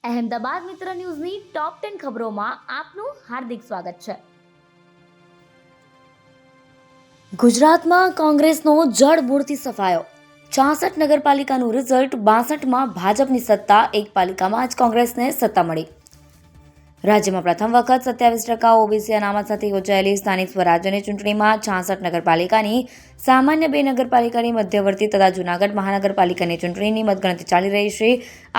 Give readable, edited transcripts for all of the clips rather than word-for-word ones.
અહેમદાબાદ મિત્ર ન્યૂઝની ટોપ 10 ખબરોમાં આપનું હાર્દિક સ્વાગત છે. ગુજરાતમાં કોંગ્રેસનો જડમૂળથી સફાયો. 66 નગરપાલિકાનું રિઝલ્ટ, 62માં ભાજપની સત્તા, એક પાલિકામાં જ કોંગ્રેસને સત્તા મળી. રાજ્યમાં પ્રથમ વખત 27% ઓબીસી અનામત સાથે યોજાયેલી સ્થાનિક સ્વરાજ્યની ચૂંટણીમાં 66 નગરપાલિકાની, સામાન્ય 2 નગરપાલિકાની, મધ્યવર્તી તથા જૂનાગઢ મહાનગરપાલિકાની ચૂંટણીની મતગણતરી ચાલી રહી છે.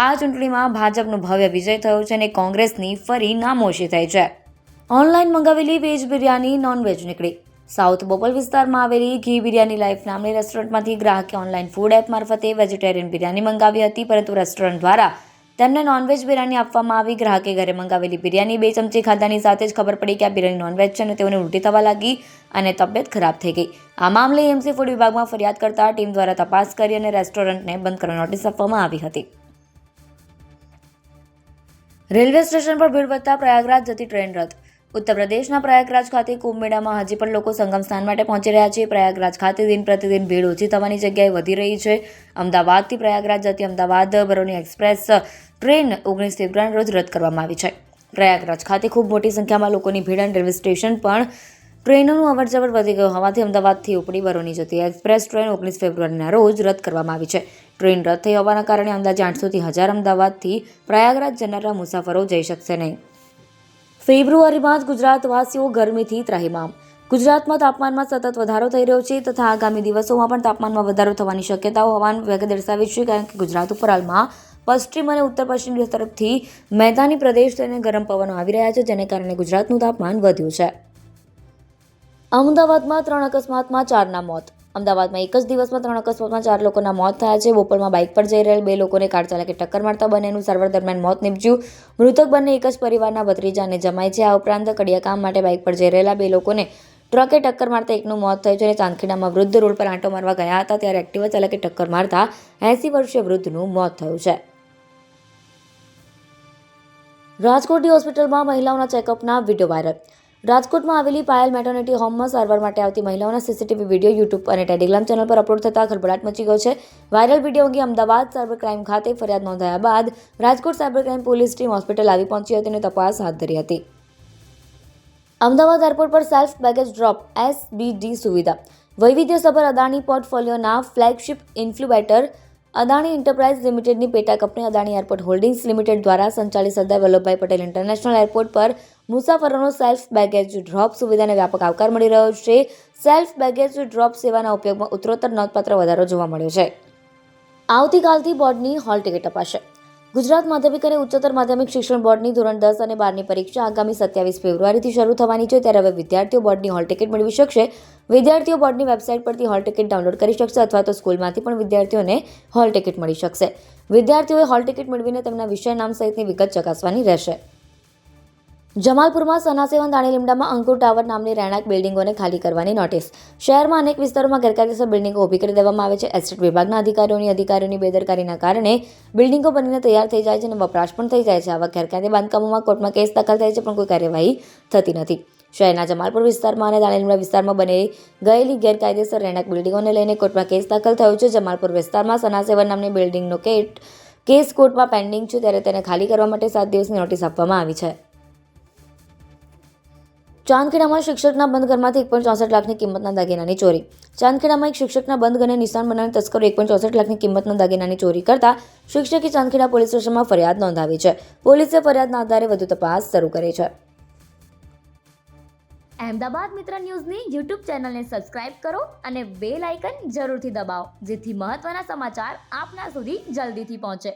આ ચૂંટણીમાં ભાજપનો ભવ્ય વિજય થયો છે અને કોંગ્રેસની ફરી નામોશી થઈ છે. ઓનલાઈન મંગાવેલી વેજ બિરયાની નોનવેજ નીકળી. સાઉથ બોપલ વિસ્તારમાં આવેલી ઘી બિરયાની લાઈફ નામની રેસ્ટોરન્ટમાંથી ગ્રાહકે ઓનલાઈન ફૂડ એપ મારફતે વેજીટેરિયન બિરયાની મંગાવી હતી, પરંતુ રેસ્ટોરન્ટ દ્વારા તેમને નોનવેજ બિરયાની આપવામાં આવી. ગ્રાહકે ઘરે મંગાવેલી બિરયાની 2 ચમચી ખાધાની સાથે જ ખબર પડી કે આ બિરયાની નોનવેજ છે અને તેઓને ઉલટી થવા લાગી અને તબિયત ખરાબ થઈ ગઈ. આ મામલે એમસી ફૂડ વિભાગમાં ફરિયાદ કરતા ટીમ દ્વારા તપાસ કરી અને રેસ્ટોરન્ટને બંધ કરવા નોટિસ આપવામાં આવી હતી. રેલવે સ્ટેશન પર ભીડ વધતા પ્રયાગરાજ જતી ટ્રેન રદ. ઉત્તર પ્રદેશના પ્રયાગરાજ ખાતે કુંભ મેળામાં હજી પણ લોકો સંગમ સ્નાન માટે પહોંચી રહ્યા છે. પ્રયાગરાજ ખાતે દિન પ્રતિદિન ભીડ ઓછી થવાની જગ્યાએ વધી રહી છે. અમદાવાદથી પ્રયાગરાજ જતી અમદાવાદ બરૌની એક્સપ્રેસ ટ્રેન 19 ફેબ્રુઆરી રોજ રદ કરવામાં આવી છે. પ્રયાગરાજ ખાતે ખૂબ મોટી સંખ્યામાં લોકોની ભીડ અને રેલવે સ્ટેશન પણ ટ્રેનોનું અવરજવર વધી ગયું હોવાથી અમદાવાદથી ઉપડી બરૌની જતી એક્સપ્રેસ ટ્રેન 19 ફેબ્રુઆરીના રોજ રદ કરવામાં આવી છે. ટ્રેન રદ થઈ હોવાના કારણે અંદાજે 800થી 1000 અમદાવાદથી પ્રયાગરાજ જનારા મુસાફરો જઈ શકશે નહીં. ફેબ્રુઆરીમાં જ ગુજરાતવાસીઓ ગરમીથી ત્રાહિમામ. ગુજરાતમાં તાપમાનમાં સતત વધારો થઈ રહ્યો છે તથા આગામી દિવસોમાં પણ તાપમાનમાં વધારો થવાની શક્યતાઓ હવામાન વિભાગે દર્શાવી છે, કારણ કે ગુજરાત ઉપર હાલમાં પશ્ચિમ અને ઉત્તર પશ્ચિમ તરફથી મેદાની પ્રદેશ થઈને ગરમ પવનો આવી રહ્યા છે, જેને કારણે ગુજરાતનું તાપમાન વધ્યું છે. અમદાવાદમાં 3 અકસ્માતમાં 4ના મોત. અમદાવાદમાં એક જ દિવસમાં 3 અકસ્માતમાં 4 લોકોના મોત થયા છે. બોપલમાં બાઇક પર જઈ રહેલ 2 લોકોને કાર ચાલકે ટક્કર મારતા બંનેનું સારવાર દરમિયાન મોત નીપજ્યું. મૃતક બંને એક જ પરિવારના ભત્રીજા અને જમાઈ છે. આ ઉપરાંત કડિયા કામ માટે બાઇક પર જઈ રહેલા 2 લોકોને ટ્રકે ટક્કર મારતા એકનું મોત થયું છે અને ચાંદખેડામાં વૃદ્ધ રોડ પર આંટો મારવા ગયા હતા ત્યારે એક્ટિવા ચાલકે ટક્કર મારતા 80 વર્ષીય વૃદ્ધનું મોત થયું છે. રાજકોટની હોસ્પિટલમાં મહિલાઓના ચેકઅપના વિડીયો વાયરલ. રાજકોટમાં આવેલી પાયલ મેટર્નિટી હોમમાં સારવાર માટે આવતી મહિલાઓના સીસીટીવી વિડીયો યુટ્યુબ અને ટેલિગ્રામ ચેનલ પર અપલોડ થતાં ખળભળાટ મચી ગયો છે. વાયરલ વિડીયો અંગે અમદાવાદ સાયબર ક્રાઇમ ખાતે ફરિયાદ નોંધાયા બાદ Rajkot cyber crime police team hospital આવી પહોંચી હતી અને તપાસ હાથ ધરી હતી. અમદાવાદ એરપોર્ટ પર સેલ્ફ બેગેજ ડ્રોપ SBD સુવિધા. વૈવિધ્યસભર અદાણી પોર્ટફોલિયોના ફ્લેગશિપ ઇન્ફ્લુબેટર અદાણી એન્ટરપ્રાઇઝ લિમિટેડની પેટા company Adani airport holdings limited દ્વારા સંચાલિત સરદાર વલ્લભભાઈ પટેલ ઇન્ટરનેશનલ એરપોર્ટ પર મુસાફરોનો સેલ્ફ બેગેજ ડ્રોપ સુવિધાને વ્યાપક આવકાર મળી રહ્યો છે. સેલ્ફ બેગેજ ડ્રોપ સેવાના ઉપયોગમાં ઉત્તરોત્તર નોંધપાત્ર વધારો જોવા મળ્યો છે. આવતીકાલથી બોર્ડની હોલ ટિકિટ અપાશે. ગુજરાત માધ્યમિક અને ઉચ્ચતર માધ્યમિક શિક્ષણ બોર્ડની ધોરણ 10 અને 12ની પરીક્ષા આગામી 27 ફેબ્રુઆરીથી શરૂ થવાની છે, ત્યારે હવે વિદ્યાર્થીઓ બોર્ડની હોલ ટિકિટ મેળવી શકશે. વિદ્યાર્થીઓ બોર્ડની વેબસાઇટ પરથી હોલ ટિકિટ ડાઉનલોડ કરી શકશે અથવા તો સ્કૂલમાંથી પણ વિદ્યાર્થીઓને હોલ ટિકિટ મળી શકશે. વિદ્યાર્થીઓએ હોલ ટિકિટ મેળવીને તેમના વિષય નામ સહિતની વિગત ચકાસવાની રહેશે. જમાલપુરમાં સનાસેવન દાણીલીમડામાં અંકુર ટાવર નામની રહેણાંક બિલ્ડિંગોને ખાલી કરવાની નોટિસ. શહેરમાં અનેક વિસ્તારોમાં ગેરકાયદેસર બિલ્ડિંગો ઊભી કરી દેવામાં આવે છે. એસ્ટેટ વિભાગના અધિકારીઓની બેદરકારીના કારણે બિલ્ડિંગો બનીને તૈયાર થઈ જાય છે અને વપરાશ પણ થઈ જાય છે. આવા ગેરકાયદે બાંધકામોમાં કોર્ટમાં કેસ દાખલ થાય છે, પણ કોઈ કાર્યવાહી થતી નથી. શહેરના જમાલપુર વિસ્તારમાં અને દાણીલીમડા વિસ્તારમાં બની ગયેલી ગેરકાયદેસર રહેણાંક બિલ્ડિંગોને લઈને કોર્ટમાં કેસ દાખલ થયો છે. જમાલપુર વિસ્તારમાં સનાસેવન નામની બિલ્ડિંગનો કેસ કોર્ટમાં પેન્ડિંગ છે, ત્યારે તેને ખાલી કરવા માટે 7 દિવસની નોટિસ આપવામાં આવી છે. ચાંદખેડામાં શિક્ષકના બંધ ઘરમાંથી 1.64 લાખની કિંમતના દાગીનાની ચોરી. ચાંદખેડામાં એક શિક્ષકના બંધ ઘરને નિશાન બનાવીને તસ્કરો 1.64 લાખની કિંમતના દાગીનાની ચોરી કરતા શિક્ષકે ચાંદખેડા પોલીસ સ્ટેશનમાં ફરિયાદ નોંધાવી છે. પોલીસે ફરિયાદના આધારે વધુ તપાસ શરૂ કરી છે. અહેમદાબાદ મિત્ર ન્યૂઝની યુટ્યુબ ચેનલને સબસ્ક્રાઇબ કરો અને બેલ આઇકન જરૂરથી દબાવો, જેથી મહત્વના સમાચાર આપના સુધી જલ્દીથી પહોંચે.